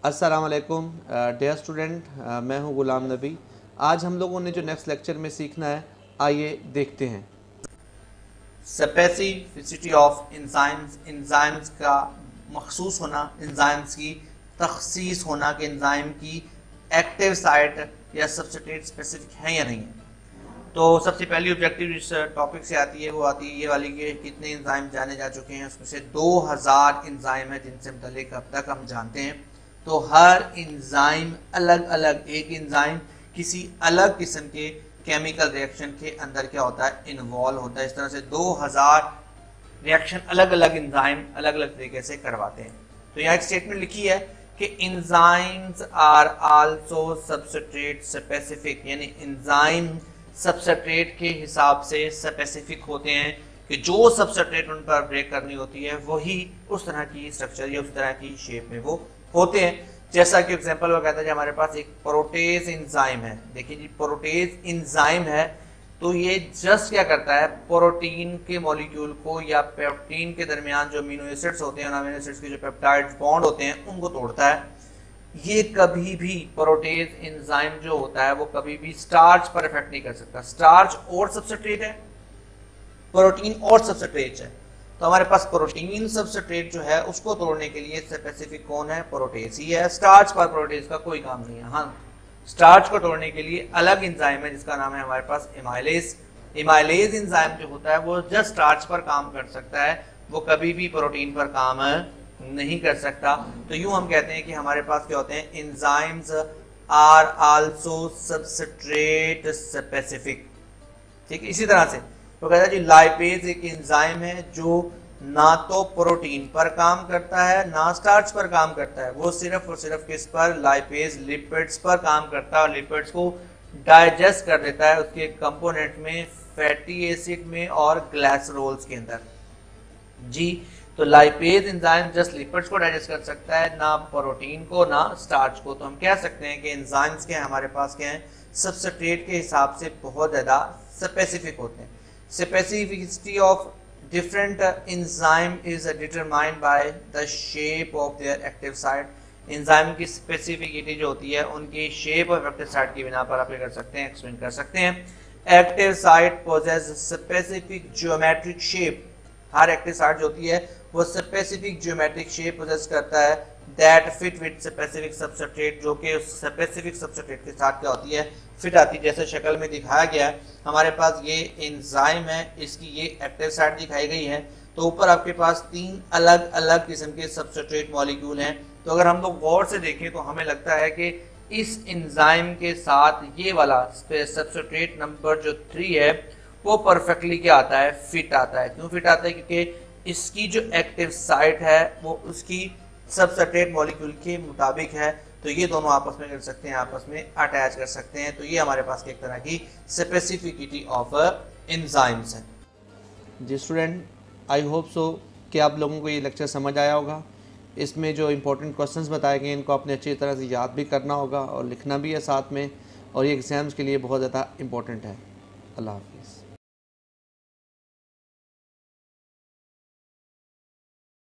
अस्सलाम वालेकुम dear student, मैं हूं गुलाम नबी। आज हम लोगों ने जो नेक्स्ट लेक्चर में सीखना है, आइए देखते हैं। स्पेसिफिसिटी ऑफ एंजाइम्स, एंजाइम्स का मखसूस होना, एंजाइम्स की तखसीस होना कि एंजाइम की एक्टिव साइट या सबस्ट्रेट स्पेसिफिक है या नहीं है। तो सबसे पहली ऑब्जेक्टिव जिस टॉपिक से आती है वो आती है ये वाली कि कितने एंजाइम जाने जा चुके हैं। उसमें से 2000 एंजाइम है जिनसे मुतल्लिक अब तक हम जानते हैं। तो हर एंजाइम अलग अलग, एक एंजाइम किसी अलग किस्म के केमिकल रिएक्शन के अंदर क्या होता है, इन्वॉल्व होता है। इस तरह से 2000 रिएक्शन अलग अलग एंजाइम अलग अलग तरीके से करवाते हैं। तो यहाँ एक स्टेटमेंट लिखी है कि enzymes are also substrate specific, यानी एंजाइम सबस्ट्रेट के हिसाब से स्पेसिफिक होते हैं कि जो सबस्ट्रेट उन पर ब्रेक करनी होती है वही उस तरह की स्ट्रक्चर या उस तरह की शेप में वो होते हैं। जैसा कि एग्जांपल वो कहता है कि हमारे पास एक प्रोटेज एंजाइम है। देखिए जी, प्रोटेज एंजाइम है तो ये जस्ट क्या करता है, प्रोटीन के मॉलिक्यूल को या पेप्टीन के दरमियान जो अमीनो एसिड्स होते हैं, अमीनो एसिड्स के जो पेप्टाइड बॉन्ड होते हैं उनको तोड़ता है। ये कभी भी प्रोटेज एंजाइम जो होता है वो कभी भी स्टार्च पर इफेक्ट नहीं कर सकता। स्टार्च और सबस्ट्रेट है, प्रोटीन और सबस्ट्रेट है। तो हमारे पास प्रोटीन सबस्ट्रेट जो है उसको तोड़ने के लिए स्पेसिफिक कौन है, प्रोटेज ही है। स्टार्च पर प्रोटेज का कोई काम नहीं है। हाँ, स्टार्च को तोड़ने के लिए अलग एंजाइम है जिसका नाम है हमारे पास एमाइलेज। एमाइलेज एंजाइम जो होता है वो जस्ट स्टार्च पर काम कर सकता है, वो कभी भी प्रोटीन पर काम नहीं कर सकता। तो यूं हम कहते हैं कि हमारे पास क्या होते हैं, enzymes are also substrate specific. ठीक है, इसी तरह से तो कहता है जी लाइपेज एक एंजाइम है जो ना तो प्रोटीन पर काम करता है ना स्टार्च पर काम करता है। वो सिर्फ और सिर्फ किस पर, लाइपेज लिपिड्स पर काम करता है और लिपिड्स को डाइजेस्ट कर देता है उसके कंपोनेंट में, फैटी एसिड में और ग्लाइसरोल्स के अंदर जी। तो लाइपेज एंजाइम जस्ट लिपिड्स को डाइजेस्ट कर सकता है, ना प्रोटीन को ना स्टार्च को। तो हम कह सकते हैं कि एंजाइम्स के हमारे पास क्या है, सबस्ट्रेट के हिसाब से बहुत ज़्यादा स्पेसिफिक होते हैं। Specificity of different enzyme is determined by the shape of their active site. Enzyme की स्पेसिफिसिटी जो होती है उनकी शेप और एक्टिव साइट की बिना पर आप कर सकते हैं, एक्सप्लेन कर सकते हैं। Active site poses specific geometric shape. हर एक्टिव साइट जो होती है वो स्पेसिफिक ज्योमेट्रिक शेप पोजेस करता है that fit with specific substrate, जो कि उस स्पेसिफिक सबस्ट्रेट के साथ क्या होती है, फिट आती है। जैसे शक्ल में दिखाया गया है, हमारे पास ये एंजाइम है, इसकी ये एक्टिव साइट दिखाई गई है। तो ऊपर आपके पास 3 अलग अलग किस्म के सबस्ट्रेट मॉलिक्यूल हैं। तो अगर हम लोग गौर से देखें तो हमें लगता है कि इस एंजाइम के साथ ये वाला सबस्ट्रेट नंबर जो 3 है वो परफेक्टली क्या आता है, फिट आता है। क्यों फिट आता है, क्योंकि इसकी जो एक्टिव साइट है वो उसकी सबस्ट्रेट मॉलिक्यूल के मुताबिक है। तो ये दोनों आपस में कर सकते हैं, आपस में अटैच कर सकते हैं। तो ये हमारे पास एक तरह की स्पेसिफिसिटी ऑफ एंजाइम्स है जी। स्टूडेंट, आई होप सो कि आप लोगों को ये लेक्चर समझ आया होगा। इसमें जो इंपॉर्टेंट क्वेश्चंस बताए गए इनको आपने अच्छी तरह से याद भी करना होगा और लिखना भी है साथ में, और ये एग्ज़ाम्स के लिए बहुत ज़्यादा इंपॉर्टेंट है। अल्लाह हाफिज़।